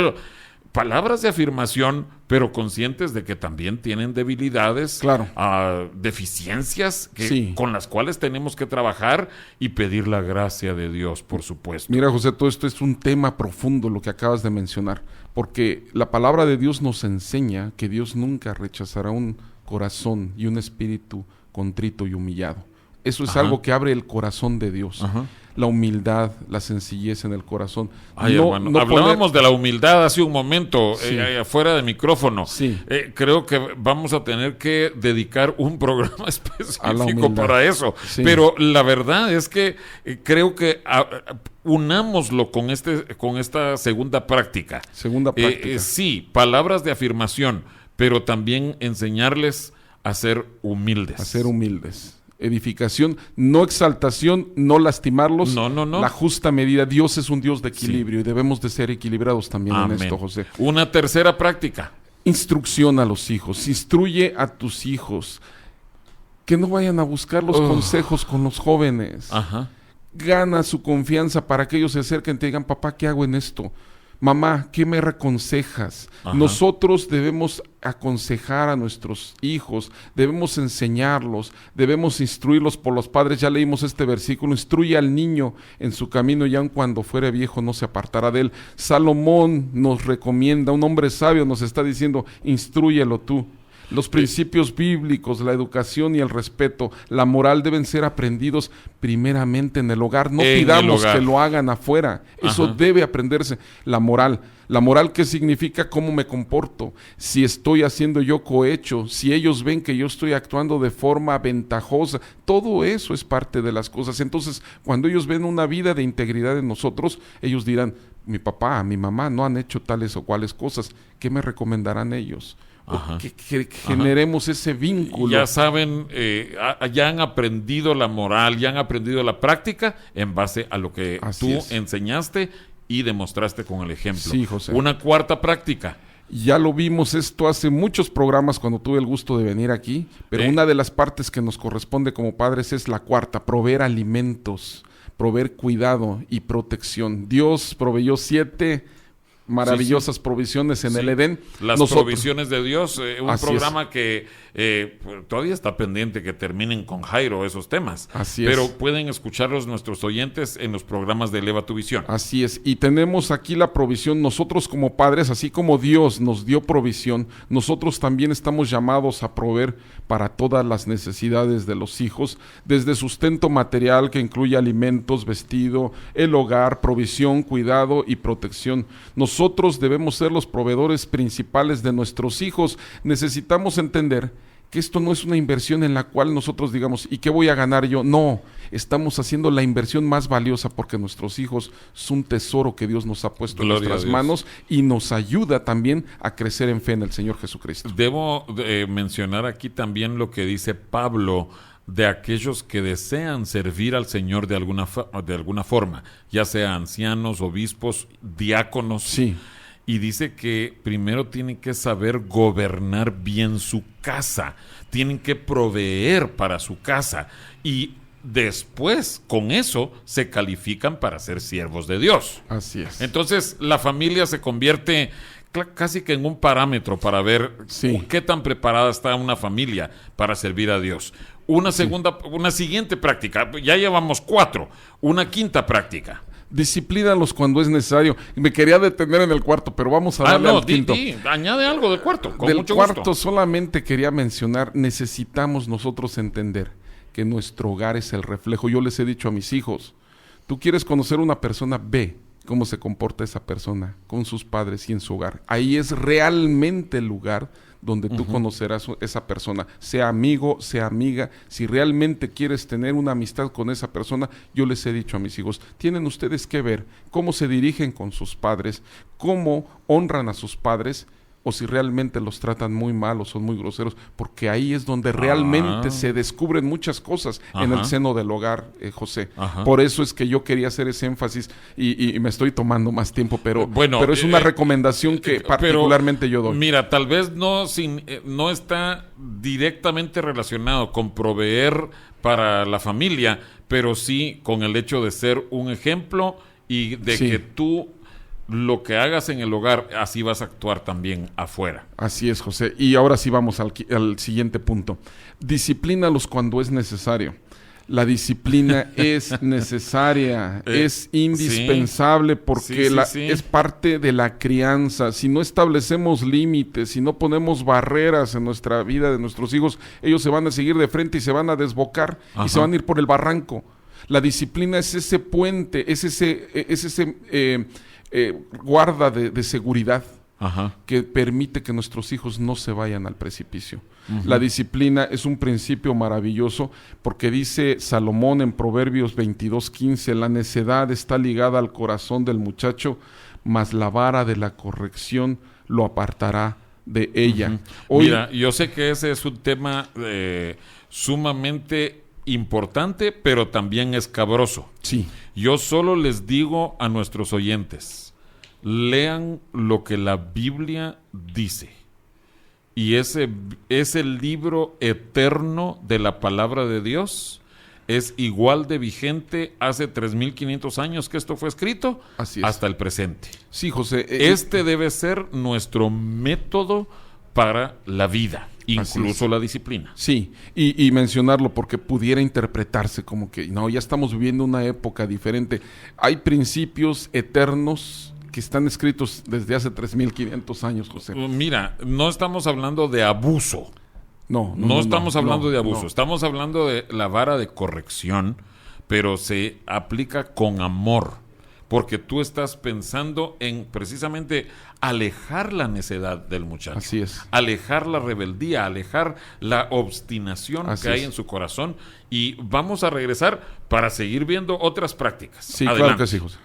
Palabras de afirmación, pero conscientes de que también tienen debilidades, claro, deficiencias con las cuales tenemos que trabajar y pedir la gracia de Dios, por supuesto. Mira, José, todo esto es un tema profundo lo que acabas de mencionar, porque la palabra de Dios nos enseña que Dios nunca rechazará un corazón y un espíritu contrito y humillado. Eso es algo que abre el corazón de Dios. Ajá. La humildad, la sencillez en el corazón. Hermano, hablábamos de la humildad hace un momento, afuera de micrófono. Sí. Creo que vamos a tener que dedicar un programa específico para eso. Sí. Pero la verdad es que creo que unámoslo con esta segunda práctica. Sí, palabras de afirmación, pero también enseñarles a ser humildes. A ser humildes. Edificación, no exaltación, no lastimarlos. No. La justa medida. Dios es un Dios de equilibrio y debemos de ser equilibrados también en esto, José. Una tercera práctica. Instrucción a los hijos. Instruye a tus hijos. Que no vayan a buscar los consejos con los jóvenes. Ajá. Gana su confianza para que ellos se acerquen y te digan, papá, ¿qué hago en esto? Mamá, ¿qué me aconsejas? Ajá. Nosotros debemos aconsejar a nuestros hijos, debemos enseñarlos, debemos instruirlos por los padres. Ya leímos este versículo: instruye al niño en su camino y aun cuando fuere viejo no se apartará de él. Salomón nos recomienda, un hombre sabio nos está diciendo, instrúyelo tú. Los principios bíblicos, la educación y el respeto, la moral deben ser aprendidos primeramente en el hogar. No pidamos que lo hagan afuera. Eso debe aprenderse. La moral, ¿qué significa? ¿Cómo me comporto? Si estoy haciendo yo cohecho, si ellos ven que yo estoy actuando de forma ventajosa, todo eso es parte de las cosas. Entonces, cuando ellos ven una vida de integridad en nosotros, ellos dirán, mi papá, mi mamá no han hecho tales o cuales cosas. ¿Qué me recomendarán ellos? Que generemos ese vínculo. Ya saben, ya han aprendido la moral, ya han aprendido la práctica en base a lo que enseñaste y demostraste con el ejemplo. Sí, José. Una cuarta práctica. Ya lo vimos esto hace muchos programas cuando tuve el gusto de venir aquí, pero una de las partes que nos corresponde como padres es la cuarta: proveer alimentos, proveer cuidado y protección. Dios proveyó 7 maravillosas provisiones en el Edén. Las provisiones de Dios, un programa que todavía está pendiente que terminen con Jairo esos temas. Pero pueden escucharlos nuestros oyentes en los programas de Eleva tu Visión. Así es, y tenemos aquí la provisión. Nosotros como padres, así como Dios nos dio provisión, nosotros también estamos llamados a proveer para todas las necesidades de los hijos, desde sustento material que incluye alimentos, vestido, el hogar, provisión, cuidado y protección. Nosotros nosotros debemos ser los proveedores principales de nuestros hijos. Necesitamos entender que esto no es una inversión en la cual nosotros digamos, ¿y qué voy a ganar yo? No, estamos haciendo la inversión más valiosa porque nuestros hijos son un tesoro que Dios nos ha puesto en nuestras manos y nos ayuda también a crecer en fe en el Señor Jesucristo. Debo mencionar aquí también lo que dice Pablo de aquellos que desean servir al Señor de alguna forma, ya sea ancianos, obispos, diáconos. Sí. Y dice que primero tienen que saber gobernar bien su casa, tienen que proveer para su casa y después con eso se califican para ser siervos de Dios. Así es. Entonces la familia se convierte casi que en un parámetro para ver qué tan preparada está una familia para servir a Dios. Una siguiente práctica, ya llevamos 4, una quinta práctica. Disciplínalos cuando es necesario. Me quería detener en el cuarto, pero vamos a darle al quinto. Añade algo del cuarto, con del mucho cuarto gusto. solamente quería mencionar, necesitamos nosotros entender que nuestro hogar es el reflejo. Yo les he dicho a mis hijos, tú quieres conocer a una persona, ve cómo se comporta esa persona con sus padres y en su hogar. Ahí es realmente el lugar donde tú conocerás a esa persona, sea amigo, sea amiga. Si realmente quieres tener una amistad con esa persona, yo les he dicho a mis hijos, tienen ustedes que ver cómo se dirigen con sus padres, cómo honran a sus padres, o si realmente los tratan muy mal o son muy groseros, porque ahí es donde realmente se descubren muchas cosas en el seno del hogar, José. Por eso es que yo quería hacer ese énfasis y me estoy tomando más tiempo, pero es una recomendación que particularmente yo doy. Mira, tal vez no está directamente relacionado con proveer para la familia, pero sí con el hecho de ser un ejemplo y de que tú lo que hagas en el hogar, así vas a actuar también afuera. Así es, José. Y ahora sí vamos al siguiente punto. Disciplínalos cuando es necesario. La disciplina es necesaria, es indispensable porque es parte de la crianza. Si no establecemos límites, si no ponemos barreras en nuestra vida de nuestros hijos, ellos se van a seguir de frente y se van a desbocar y se van a ir por el barranco. La disciplina es ese puente, es ese guarda de seguridad que permite que nuestros hijos no se vayan al precipicio. La disciplina es un principio maravilloso porque dice Salomón en Proverbios 22:15, la necedad está ligada al corazón del muchacho, mas la vara de la corrección lo apartará de ella. Mira, yo sé que ese es un tema sumamente importante, pero también escabroso. Sí. Yo solo les digo a nuestros oyentes, lean lo que la Biblia dice. Y ese es el libro eterno de la palabra de Dios. Es igual de vigente hace 3,500 años que esto fue escrito, hasta el presente. Sí, José. Este debe ser nuestro método para la vida, incluso la disciplina. Sí, y mencionarlo porque pudiera interpretarse como que no, ya estamos viviendo una época diferente. Hay principios eternos que están escritos desde hace 3,500 años, José. Mira, no estamos hablando de abuso. No estamos hablando de abuso. Estamos hablando de la vara de corrección, pero se aplica con amor. Porque tú estás pensando en precisamente alejar la necedad del muchacho. Así es. Alejar la rebeldía, alejar la obstinación que hay en su corazón. Y vamos a regresar para seguir viendo otras prácticas. Sí, adelante. Claro que sí, José.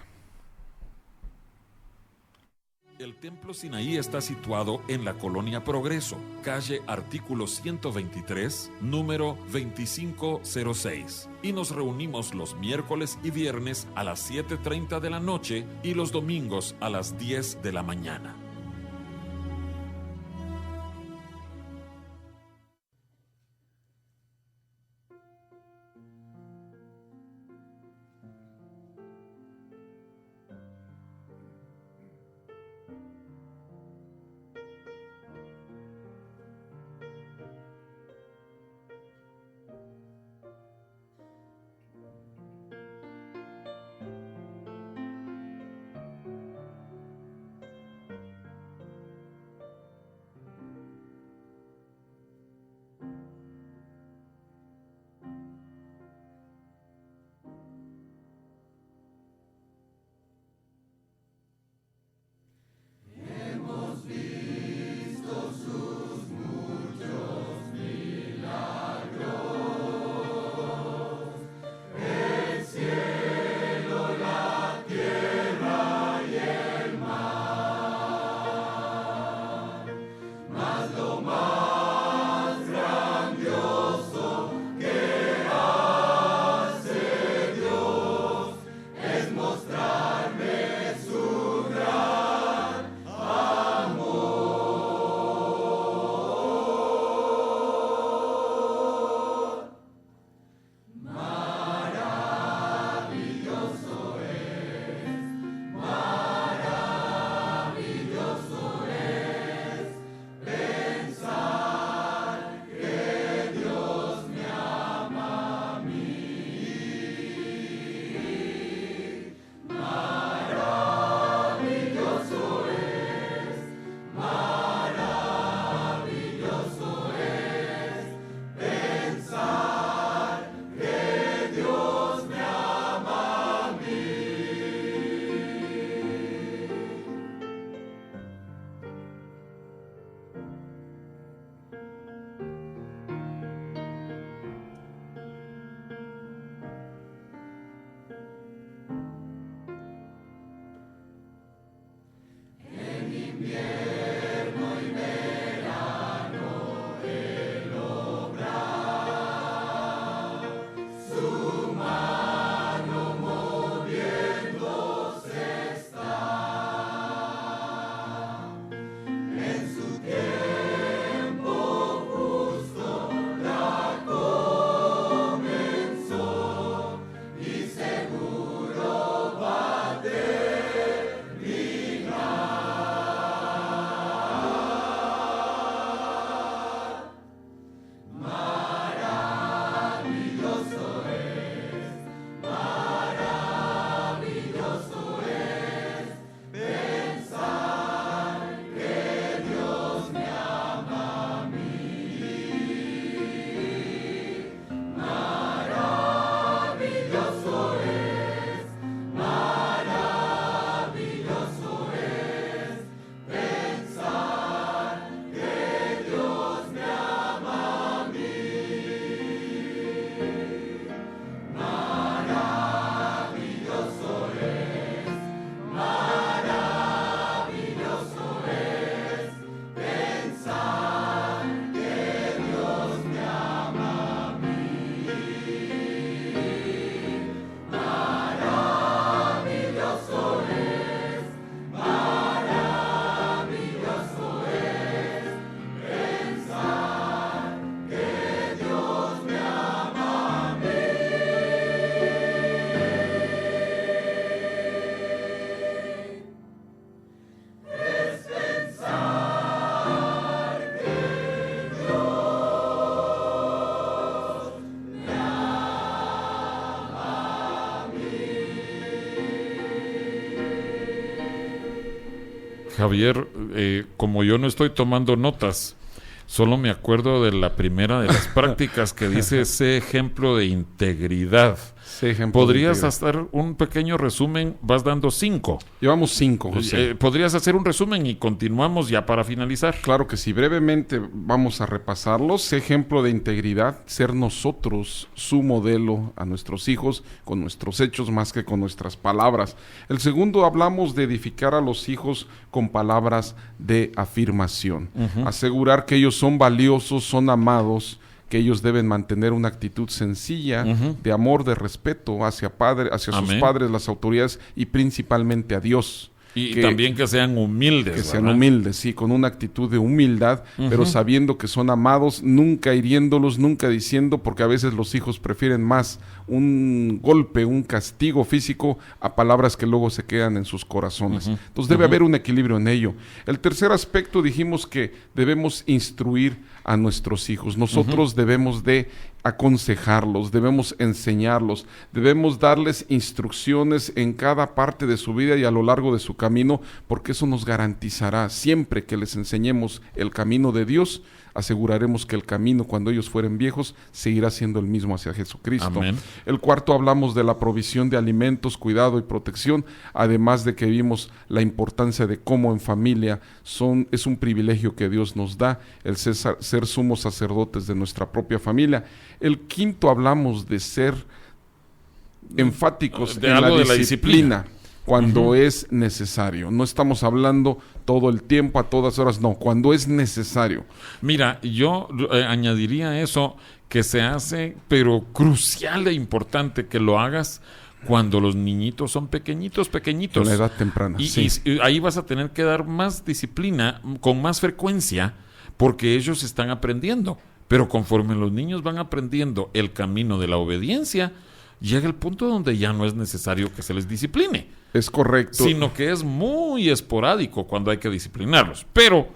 El Templo Sinaí está situado en la Colonia Progreso, calle Artículo 123, número 2506. Y nos reunimos los miércoles y viernes a las 7:30 de la noche y los domingos a las 10 de la mañana. Javier, como yo no estoy tomando notas, solo me acuerdo de la primera de las prácticas que dice ese ejemplo de integridad. ¿Podrías hacer un pequeño resumen? Vas dando 5. Llevamos 5, José. ¿Podrías hacer un resumen y continuamos ya para finalizar? Claro que sí. Brevemente vamos a repasarlos. Ejemplo de integridad, ser nosotros su modelo a nuestros hijos con nuestros hechos más que con nuestras palabras. El segundo, hablamos de edificar a los hijos con palabras de afirmación. Asegurar que ellos son valiosos, son amados, que ellos deben mantener una actitud sencilla de amor, de respeto hacia sus padres, las autoridades y principalmente a Dios. Y también que sean humildes. Que sean humildes, sí, con una actitud de humildad, pero sabiendo que son amados, nunca hiriéndolos, nunca diciendo, porque a veces los hijos prefieren más un golpe, un castigo físico a palabras que luego se quedan en sus corazones. Entonces debe haber un equilibrio en ello. El tercer aspecto, dijimos que debemos instruir a nuestros hijos. Nosotros debemos de aconsejarlos, debemos enseñarlos, debemos darles instrucciones en cada parte de su vida y a lo largo de su camino, porque eso nos garantizará siempre que les enseñemos el camino de Dios, aseguraremos que el camino cuando ellos fueren viejos seguirá siendo el mismo hacia Jesucristo. Amén. El cuarto, hablamos de la provisión de alimentos, cuidado y protección, además de que vimos la importancia de cómo en familia es un privilegio que Dios nos da el ser sumos sacerdotes de nuestra propia familia. El quinto, hablamos de ser enfáticos en la disciplina. Cuando es necesario. No estamos hablando todo el tiempo, a todas horas, no, cuando es necesario. Mira, yo añadiría a eso que se hace, pero crucial e importante que lo hagas cuando los niñitos son pequeñitos. En la edad temprana, y ahí vas a tener que dar más disciplina con más frecuencia porque ellos están aprendiendo. Pero conforme los niños van aprendiendo el camino de la obediencia, llega el punto donde ya no es necesario que se les discipline. Es correcto. Sino que es muy esporádico cuando hay que disciplinarlos. Pero,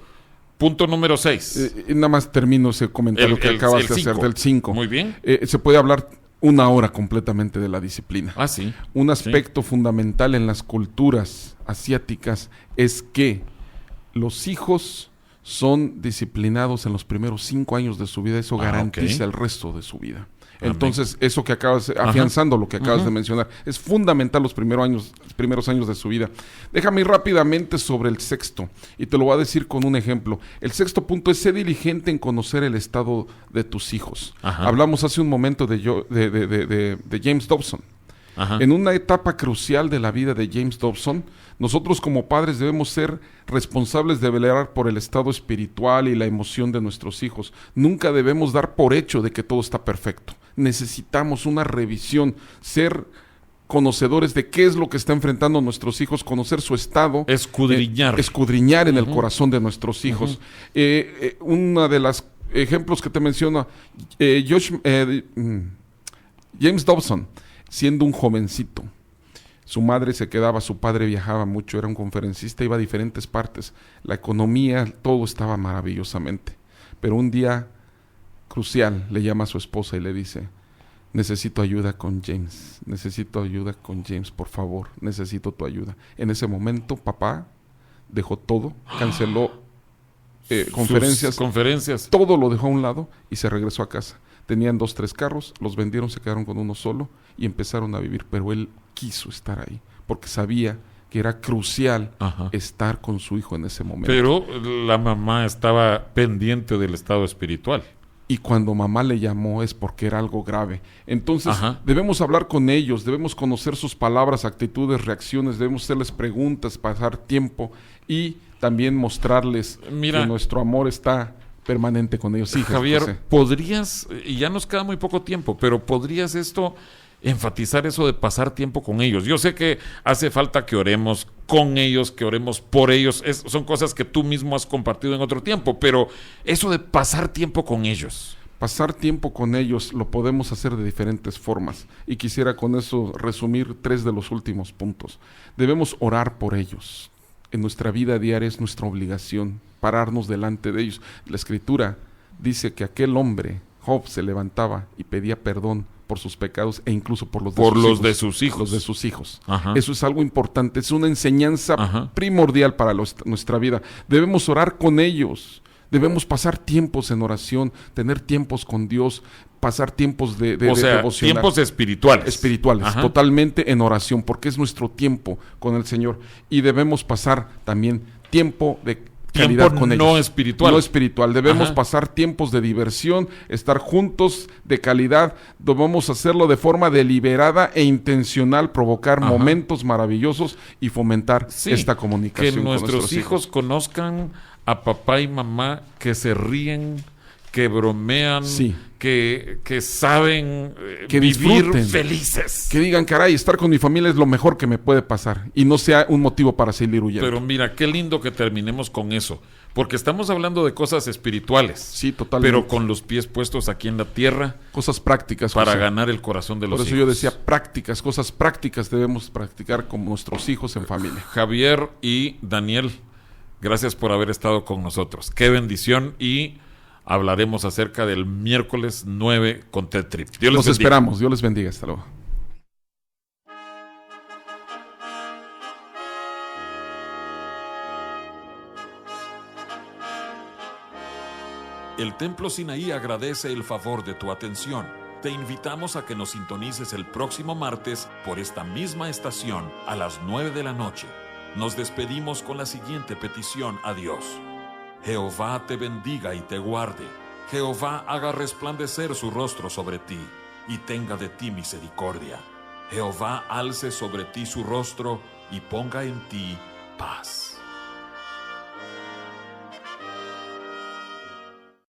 punto número 6. Nada más termino ese comentario que acabas de hacer del 5. Muy bien. Se puede hablar 1 hora completamente de la disciplina. Ah, sí. Un aspecto fundamental en las culturas asiáticas es que los hijos son disciplinados en los primeros 5 años de su vida. Eso garantiza el resto de su vida. Entonces, eso que acabas, afianzando lo que acabas de mencionar, es fundamental los primeros años de su vida. Déjame ir rápidamente sobre el sexto, y te lo voy a decir con un ejemplo. El sexto punto es ser diligente en conocer el estado de tus hijos. Hablamos hace un momento de James Dobson. Ajá. En una etapa crucial de la vida de James Dobson, nosotros como padres debemos ser responsables de velar por el estado espiritual y la emoción de nuestros hijos. Nunca debemos dar por hecho de que todo está perfecto. Necesitamos una revisión, ser conocedores de qué es lo que está enfrentando nuestros hijos, conocer su estado, escudriñar en el corazón de nuestros hijos. Una de las ejemplos que te menciono, James Dobson, siendo un jovencito, su madre se quedaba, su padre viajaba mucho, era un conferencista, iba a diferentes partes, la economía, todo estaba maravillosamente, pero un día crucial le llama a su esposa y le dice: necesito ayuda con James, por favor, necesito tu ayuda. En ese momento, papá dejó todo, canceló conferencias, todo lo dejó a un lado y se regresó a casa. Tenían 2, 3 carros, los vendieron, se quedaron con uno solo y empezaron a vivir, pero él quiso estar ahí, porque sabía que era crucial estar con su hijo en ese momento. Pero la mamá estaba pendiente del estado espiritual. Y cuando mamá le llamó es porque era algo grave. Entonces debemos hablar con ellos, debemos conocer sus palabras, actitudes, reacciones, debemos hacerles preguntas, pasar tiempo y también mostrarles que nuestro amor está permanente con ellos. Sí, Javier, José. podrías, y ya nos queda muy poco tiempo, pero podrías enfatizar eso de pasar tiempo con ellos. Yo sé que hace falta que oremos con ellos, que oremos por ellos, son cosas que tú mismo has compartido en otro tiempo, pero eso de pasar tiempo con ellos. Pasar tiempo con ellos lo podemos hacer de diferentes formas, y quisiera con eso resumir 3 de los últimos puntos. Debemos orar por ellos. En nuestra vida diaria es nuestra obligación pararnos delante de ellos. La Escritura dice que aquel hombre, Job, se levantaba y pedía perdón por sus pecados e incluso por los de sus hijos. Eso es algo importante, es una enseñanza primordial para nuestra vida. Debemos orar con ellos, debemos pasar tiempos en oración, tener tiempos con Dios, pasar tiempos de devocional. Tiempos espirituales, totalmente en oración, porque es nuestro tiempo con el Señor. Y debemos pasar también tiempo de calidad con ellos. No espiritual. Debemos pasar tiempos de diversión, estar juntos de calidad. Debemos hacerlo de forma deliberada e intencional, provocar momentos maravillosos y fomentar esta comunicación. Que nuestros hijos conozcan a papá y mamá que se ríen, que bromean, que saben que vivir disfruten, felices. Que digan, caray, estar con mi familia es lo mejor que me puede pasar, y no sea un motivo para seguir huyendo. Pero mira, qué lindo que terminemos con eso, porque estamos hablando de cosas espirituales. Sí, totalmente. Pero con los pies puestos aquí en la tierra. Cosas prácticas. Para ganar el corazón de los hijos. Por eso yo decía cosas prácticas debemos practicar con nuestros hijos en familia. Javier y Daniel, gracias por haber estado con nosotros. Qué bendición, y hablaremos acerca del miércoles 9 con Ted Tripp. Dios les bendiga. Los esperamos. Dios les bendiga. Hasta luego. El Templo Sinaí agradece el favor de tu atención. Te invitamos a que nos sintonices el próximo martes por esta misma estación a las 9 de la noche. Nos despedimos con la siguiente petición a Dios. Jehová te bendiga y te guarde. Jehová haga resplandecer su rostro sobre ti y tenga de ti misericordia. Jehová alce sobre ti su rostro y ponga en ti paz.